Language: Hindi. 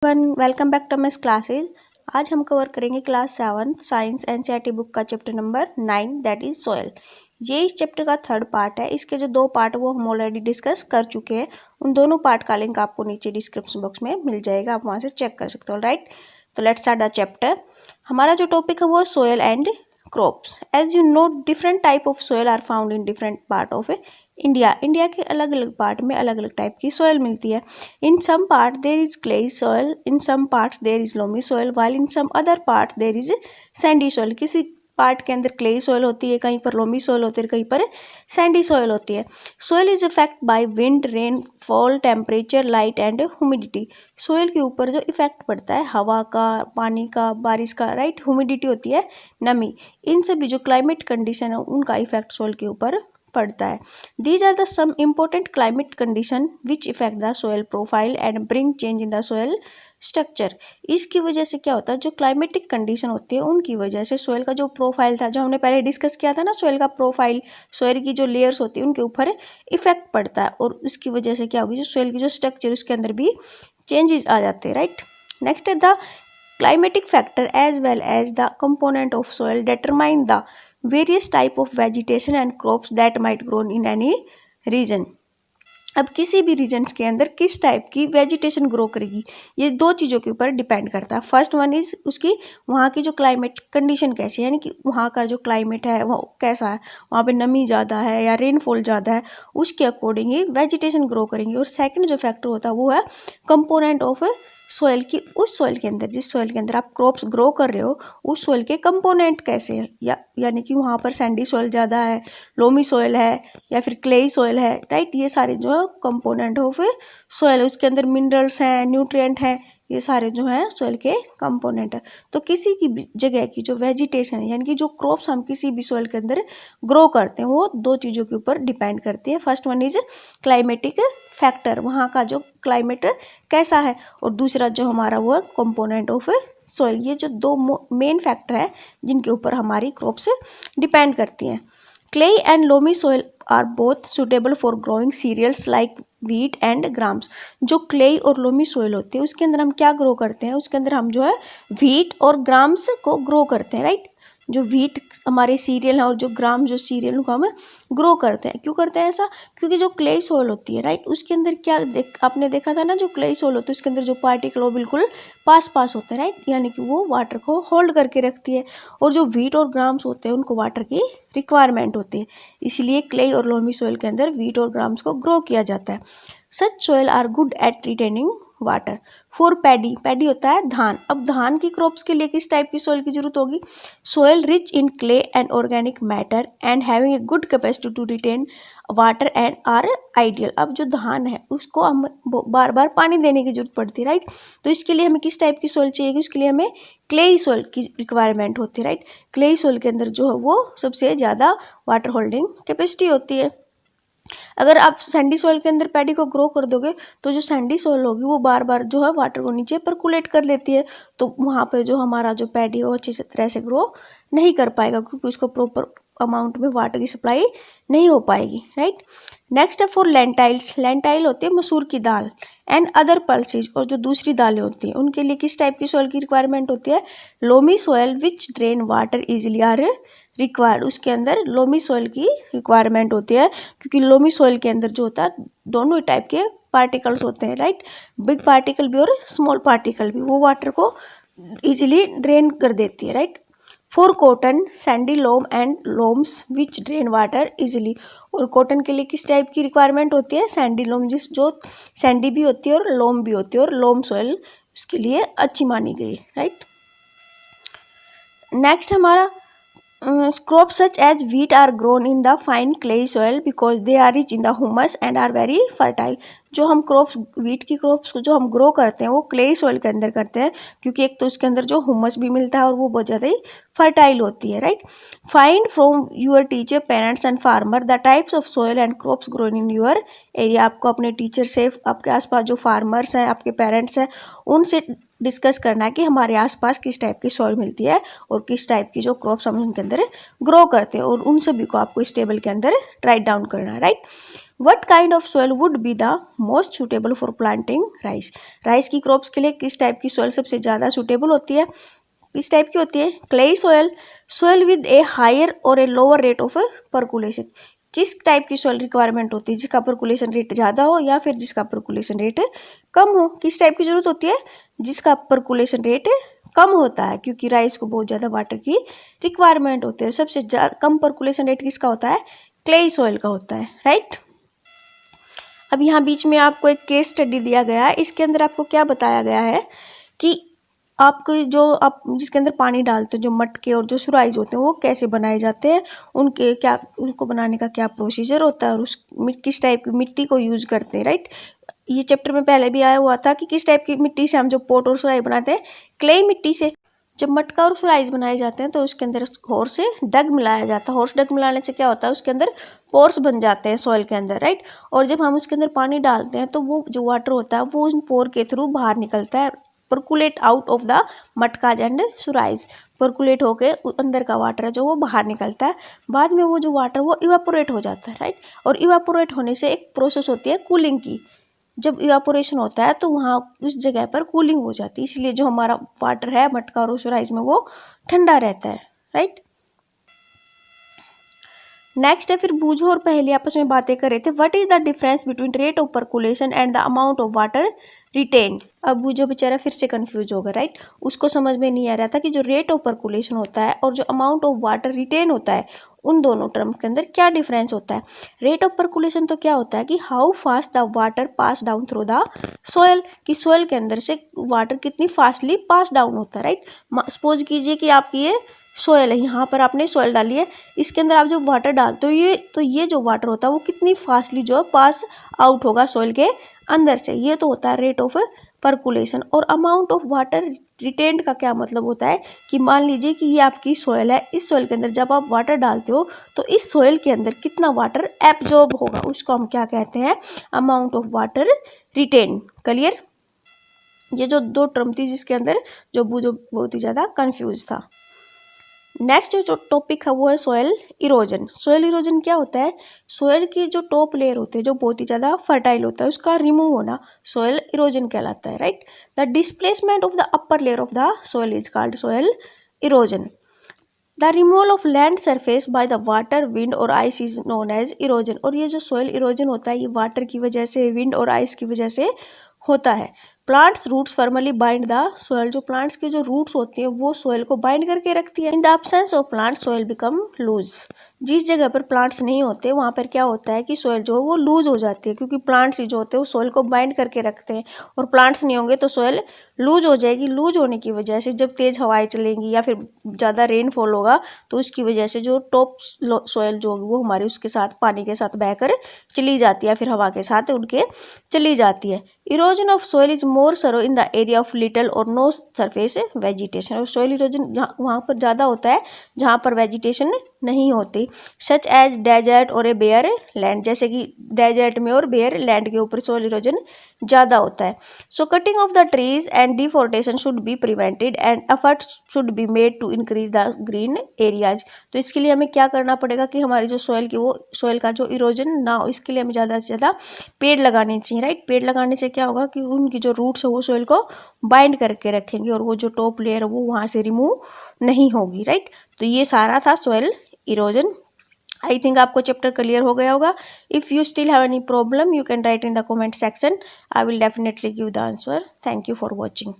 One welcome back to my classes. आज हम कवर करेंगे क्लास 7 साइंस एनसीईआरटी बुक का chapter number 9 that is soil. ये इस चैप्टर का थर्ड पार्ट है। इसके जो दो पार्ट वो हम ऑलरेडी डिस्कस कर चुके हैं। उन दोनों पार्ट का लिंक आपको नीचे डिस्क्रिप्शन बॉक्स में मिल जाएगा, आप वहाँ से चेक कर सकते हो। राइट, तो लेट्स स्टार्ट द चैप्टर। हमारा जो टॉपिक है वो soil and crops. As you know different type of soil are found in different part of India के अलग अलग पार्ट में अलग अलग टाइप की सॉइल मिलती है। In some part there is clay soil, in some parts there is loamy soil, while in some other part there is sandy soil. किसी पार्ट के अंदर क्ले सॉइल होती है, कहीं पर लोमी सॉइल होती है, कहीं पर सैंडी सॉइल होती है। Soil is affect by wind, rain fall, temperature, light and humidity. Soil के ऊपर जो इफेक्ट पड़ता है हवा का, पानी का, बारिश का, राइट, ह्यूमिडिटी होती है नमी, इन सभी जो क्लाइमेट कंडीशन है उनका इफेक्ट सॉइल के ऊपर पड़ता है। These are the some important climate condition which effect the soil profile and bring change in the soil structure. इसकी वजह से क्या होता है, जो क्लाइमेटिक कंडीशन होती है उनकी वजह से सोयल का जो प्रोफाइल था, जो हमने पहले डिस्कस किया था ना, सोयल का प्रोफाइल, सोयल की जो लेयर्स होती है उनके ऊपर इफेक्ट पड़ता है और उसकी वजह से क्या होगी, जो सोयल की जो स्ट्रक्चर उसके अंदर भी चेंजेस आ जाते हैं। राइट, नेक्स्ट है the climatic factor as well as the component of soil determine the various type of vegetation and crops that might grow in any region। अब किसी भी रीजन्स के अंदर किस टाइप की वेजिटेशन ग्रो करेगी, ये दो चीज़ों के ऊपर डिपेंड करता है। फर्स्ट वन इज उसकी वहाँ की जो क्लाइमेट कंडीशन कैसी है, यानी कि वहाँ का जो क्लाइमेट है वो कैसा है, वहाँ पे नमी ज़्यादा है या रेनफॉल ज़्यादा है, उसके अकॉर्डिंग ही वेजिटेशन ग्रो करेंगे। और सेकंड जो फैक्टर होता है वो है कंपोनेंट ऑफ सॉइल की, उस सॉइल के अंदर, जिस सॉइल के अंदर आप क्रॉप्स ग्रो कर रहे हो उस सॉइल के कंपोनेंट कैसे हैं, यानी कि वहाँ पर सैंडी सॉइल ज़्यादा है, लोमी सॉइल है या फिर क्लेई सॉइल है। राइट, ये सारे जो कंपोनेंट ऑफ सॉइल, उसके अंदर मिनरल्स हैं, न्यूट्रिएंट हैं, ये सारे जो हैं सॉइल के कंपोनेंट है। तो किसी की भी जगह की जो वेजिटेशन है, यानी कि जो क्रॉप्स हम किसी भी सॉइल के अंदर ग्रो करते हैं, वो दो चीज़ों के ऊपर डिपेंड करती है। First one is climatic factor, वहाँ का जो क्लाइमेट कैसा है, और दूसरा जो हमारा वो है कंपोनेंट ऑफ सॉइल। ये जो दो मेन फैक्टर है जिनके ऊपर हमारी क्रॉप्स डिपेंड करती हैं। Clay and loamy soil are both suitable for growing cereals like wheat and grams. जो क्ले और लोमी सॉइल होती है उसके अंदर हम क्या ग्रो करते हैं, उसके अंदर हम जो है व्हीट और ग्राम्स को ग्रो करते हैं। राइट, जो व्हीट हमारे सीरियल है और जो ग्राम जो सीरियल को हम ग्रो करते हैं। क्यों करते हैं ऐसा, क्योंकि जो क्ले सॉइल होती है, राइट, उसके अंदर क्या आपने देखा था ना, जो क्ले सॉइल होती है उसके अंदर जो पार्टिकल वो बिल्कुल पास होते हैं। राइट, यानी कि वो वाटर को होल्ड करके रखती है। और जो व्हीट और ग्राम्स होते हैं उनको वाटर की रिक्वायरमेंट होती है, इसलिए क्ले और लोमी सॉइल के अंदर व्हीट और ग्राम्स को ग्रो किया जाता है। Such soil are good at retaining water for paddy. Paddy होता है धान। अब धान की क्रॉप्स के लिए किस टाइप की सॉइल की जरूरत होगी, soil rich in clay and organic matter and having a good capacity to retain water and are ideal. अब जो धान है उसको हम बार बार पानी देने की जरूरत पड़ती है। राइट, तो इसके लिए हमें किस टाइप की सॉइल चाहिए, उसके लिए हमें क्लेई सॉइल की रिक्वायरमेंट होती है। राइट, क्लेई सॉइल के अंदर जो है वो सबसे ज़्यादा वाटर होल्डिंग कैपेसिटी होती है। अगर आप सैंडी सॉइल के अंदर पैडी को ग्रो कर दोगे तो जो सैंडी सॉइल होगी वो बार बार जो है वाटर को नीचे परकुलेट कर लेती है, तो वहाँ पे जो हमारा जो पैडी है वो अच्छी तरह से ग्रो नहीं कर पाएगा, क्योंकि उसको प्रॉपर अमाउंट में वाटर की सप्लाई नहीं हो पाएगी। राइट, नेक्स्ट है फॉर लेंटाइल्स। लेंटाइल होती है मसूर की दाल एंड अदर पल्सेज, और जो दूसरी दालें होती हैं उनके लिए किस टाइप की सॉइल की रिक्वायरमेंट होती है, loamy soil which drain water easily are required. उसके अंदर लोमी सॉइल की रिक्वायरमेंट होती है, क्योंकि लोमी सॉइल के अंदर जो होता है दोनों टाइप के पार्टिकल्स होते हैं। राइट, बिग पार्टिकल भी और स्मॉल पार्टिकल भी, वो वाटर को इजीली ड्रेन कर देती है। Right, for cotton sandy loam and loams which drain water easily. और कॉटन के लिए किस टाइप की रिक्वायरमेंट होती है, सैंडी लोम, जिस जो सैंडी भी होती है और लोम भी होती है, और लोम सॉइल उसके लिए अच्छी मानी गई। राइट, नेक्स्ट हमारा crops such as wheat are grown in the fine clay soil because they are rich in the humus and are very fertile। जो हम क्रॉप्स, व्हीट की क्रॉप्स को जो हम ग्रो करते हैं वो क्ले सॉइल के अंदर करते हैं, क्योंकि एक तो उसके अंदर जो हुमस भी मिलता है और वो बहुत ज़्यादा ही फर्टाइल होती है। Right, find from your teacher, parents and farmer the types of soil and crops grown in your area. आपको अपने टीचर से, आपके आसपास जो फार्मर्स हैं, आपके पेरेंट्स हैं, उनसे डिस्कस करना है कि हमारे आसपास किस टाइप की सॉइल मिलती है और किस टाइप की जो क्रॉप्स हम उनके अंदर ग्रो करते हैं, और उन सभी को आपको इस टेबल के अंदर राइट डाउन करना है। Right, what kind of soil would be the most suitable for planting rice. Rice की क्रॉप्स के लिए किस टाइप की सॉइल सबसे ज़्यादा सुटेबल होती है? किस टाइप की होती है? Clayey soil, soil with a higher और a lower rate of percolation. किस टाइप की सॉइल रिक्वायरमेंट होती है? जिसका परकुलेशन रेट ज़्यादा हो या फिर जिसका परकुलेशन रेट कम हो। किस टाइप की जरूरत होती है? जिसका परकुलेशन रेट कम होता है, क्योंकि राइस को बहुत ज़्यादा वाटर की रिक्वायरमेंट होती है। सबसे कम परकुलेशन रेट किसका होता है? क्लेई सॉइल का होता है, राइट। अब यहाँ बीच में आपको एक केस स्टडी दिया गया है। इसके अंदर आपको क्या बताया गया है कि आपको जो आप जिसके अंदर पानी डालते हो, जो मटके और जो सुराइज होते हैं वो कैसे बनाए जाते हैं, उनको बनाने का क्या प्रोसीजर होता है और उस किस टाइप की मिट्टी को यूज करते हैं, राइट। ये चैप्टर में पहले भी आया हुआ था कि किस टाइप की मिट्टी से हम जो पोट और सुराई बनाते हैं, क्ले मिट्टी से। जब मटका और सुराइज बनाए जाते हैं तो उसके अंदर हॉर्स से डग मिलाया जाता है। हॉर्स डग मिलाने से क्या होता है? उसके अंदर पोर्स बन जाते हैं सॉइल के अंदर, राइट। और जब हम उसके अंदर पानी डालते हैं तो वो जो वाटर होता है वो उन पोर के थ्रू बाहर निकलता है, परकुलेट आउट ऑफ द मटकाज एंड सुराइज। परकुलेट होके अंदर का वाटर है जो वो बाहर निकलता है। बाद में वो जो वाटर वो इवापोरेट हो जाता है, राइट। और इवापोरेट होने से एक प्रोसेस होती है कूलिंग की। जब इवापोरेशन होता है तो वहाँ उस जगह पर कूलिंग हो जाती है, इसलिए जो हमारा वाटर है मटका और सुराइज में वो ठंडा रहता है, राइट। नेक्स्ट है फिर बूझो और पहेली आपस में बातें कर रहे थे। What is the difference between rate of percolation and the amount of water retain. अब बूझो बेचारा फिर से कंफ्यूज होगा, राइट। उसको समझ में नहीं आ रहा था कि जो रेट ऑफ परकुलेशन होता है और जो अमाउंट ऑफ वाटर रिटेन होता है उन दोनों टर्म के अंदर क्या डिफरेंस होता है। रेट ऑफ परकुलेशन तो क्या होता है कि how fast the water pass down through the soil, कि सोयल के अंदर से वाटर कितनी फास्टली पास डाउन होता है, राइट। सपोज कीजिए कि आपकी ये सोयल है, यहाँ पर आपने सोयल डाली है, इसके अंदर आप जब वाटर डालते हो ये जो वाटर होता है वो कितनी फास्टली जो है पास आउट होगा सोयल के अंदर से। ये तो होता है रेट ऑफ परकुलेशन। और अमाउंट ऑफ वाटर रिटेन्ड का क्या मतलब होता है कि मान लीजिए कि ये आपकी सोयल है, इस सोयल के अंदर जब आप वाटर डालते हो तो इस सोयल के अंदर कितना वाटर एब्जॉर्ब होगा, उसको हम क्या कहते हैं? Amount of water retain. Clear? ये जो दो टर्म थी जिसके अंदर जो बहुत ही ज़्यादा कंफ्यूज था। नेक्स्ट जो टॉपिक है वो है सोयल इरोजन। सोयल इरोजन क्या होता है? सोयल की जो टॉप लेयर होते हैं जो बहुत ही ज़्यादा फर्टाइल होता है उसका रिमूव होना सोयल इरोजन कहलाता है, right. The displacement of the upper layer of the soil is called soil erosion. The removal of land surface by the water, wind और ice is known as erosion. और ये जो सोयल इरोजन होता है ये वाटर की वजह से, विंड और आइस की वजह से होता है। Plants roots formally bind the soil. जो प्लांट्स के जो रूट्स होती हैं वो सोयल को बाइंड करके रखती है। In the absence of plants soil become loose. जिस जगह पर प्लांट्स नहीं होते वहाँ पर क्या होता है कि सोयल जो है वो लूज हो जाती है, क्योंकि प्लांट्स ही जो होते हैं वो सोयल को बाइंड करके रखते हैं। और प्लांट्स नहीं होंगे तो सोयल लूज हो जाएगी। लूज होने की वजह से जब तेज़ हवाएं चलेंगी या फिर ज़्यादा रेनफॉल होगा तो उसकी वजह से जो टॉप सोयल जो वो हमारे उसके साथ पानी के साथ बहकर चली जाती है, फिर हवा के साथ उनके चली जाती है। Erosion of soil is more severe in the area of little और नो सरफेस वेजिटेशन। और सोयल इरोजन वहाँ पर ज़्यादा होता है जहाँ पर वेजिटेशन नहीं होती, सच एज डेजर्ट और ए बेयर लैंड। जैसे कि डेजर्ट में और बेयर लैंड के ऊपर सोयल इरोजन ज़्यादा होता है। So cutting of the trees and deforestation should be prevented and efforts should be made to increase the green areas. तो इसके लिए हमें क्या करना पड़ेगा कि हमारी जो सोयल की वो सोयल का जो इरोजन ना हो, इसके लिए हमें ज़्यादा से ज़्यादा पेड़ लगाने चाहिए, राइट। पेड़ लगाने से क्या होगा कि उनकी जो रूट्स है वो सोयल को बाइंड करके रखेंगे और वो जो टॉप लेयर है वो वहाँ से रिमूव नहीं होगी, राइट। तो ये सारा था सोयल इरोजन। आई थिंक आपको चैप्टर क्लियर हो गया होगा। If you still have any problem you can write in the comment section. I will definitely give the answer. Thank you for watching.